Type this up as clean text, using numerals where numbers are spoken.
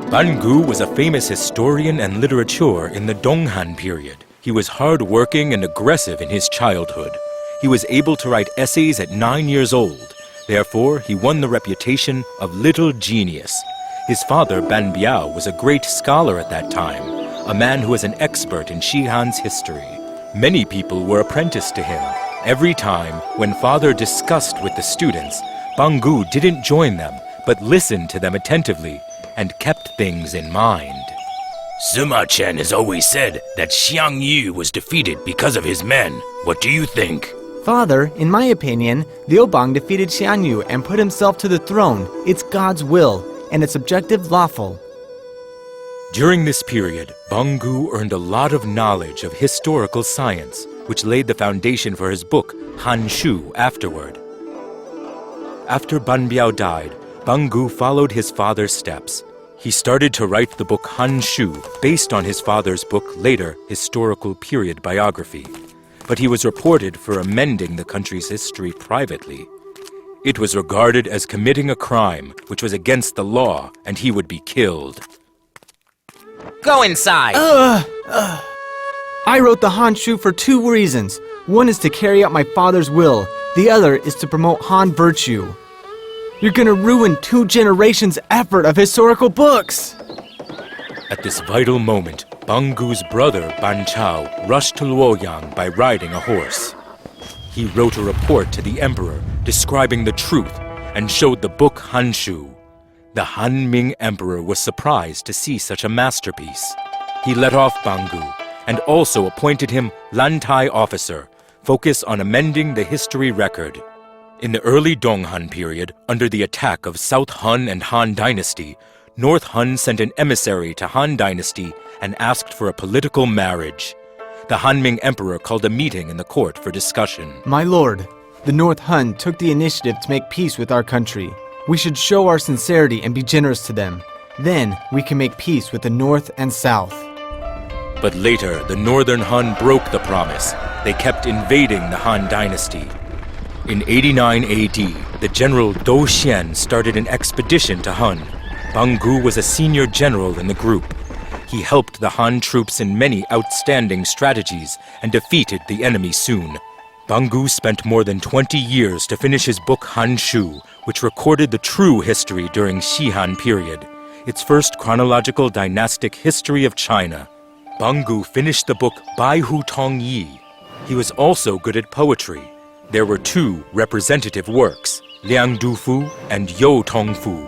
Bangu was a famous historian and litterateur in the Donghan period. He was hard-working and aggressive in his childhood. He was able to write essays at 9 years old. Therefore, he won the reputation of little genius. His father, Ban Biao, was a great scholar at that time, a man who was an expert in Xi'an's history. Many people were apprenticed to him. Every time, when father discussed with the students, Bangu didn't join them, but listened to them attentively and kept things in mind. Sima Qian has always said that Xiang Yu was defeated because of his men. What do you think? Father, in my opinion, Liu Bang defeated Xiang Yu and put himself to the throne. It's God's will, and its objective lawful. During this period, Bangu earned a lot of knowledge of historical science, which laid the foundation for his book, Han Shu, afterward. After Ban Biao died, Bangu followed his father's steps. He started to write the book Han Shu, based on his father's book, later historical period biography. But he was reported for amending the country's history privately. It was regarded as committing a crime, which was against the law, and he would be killed. Go inside! I wrote the Han Shu for 2 reasons. One is to carry out my father's will. The other is to promote Han virtue. You're gonna ruin 2 generations' effort of historical books! At this vital moment, Bangu's brother, Ban Chao, rushed to Luoyang by riding a horse. He wrote a report to the emperor describing the truth and showed the book Han Shu. The Han Ming emperor was surprised to see such a masterpiece. He let off Bangu and also appointed him Lantai officer, focused on amending the history record. In the early Donghan period, under the attack of South Han and Han Dynasty, North Han sent an emissary to Han Dynasty and asked for a political marriage. The Han Ming emperor called a meeting in the court for discussion. My lord, the North Han took the initiative to make peace with our country. We should show our sincerity and be generous to them. Then we can make peace with the North and South. But later, the Northern Han broke the promise. They kept invading the Han Dynasty. In 89 AD, the general Dou Xian started an expedition to Han. Bangu was a senior general in the group. He helped the Han troops in many outstanding strategies and defeated the enemy soon. Bangu spent more than 20 years to finish his book Han Shu, which recorded the true history during Xi'an period, its first chronological dynastic history of China. Bangu finished the book Bai Hu Tong Yi. He was also good at poetry. There were 2 representative works, Liang Du Fu and You Tong Fu.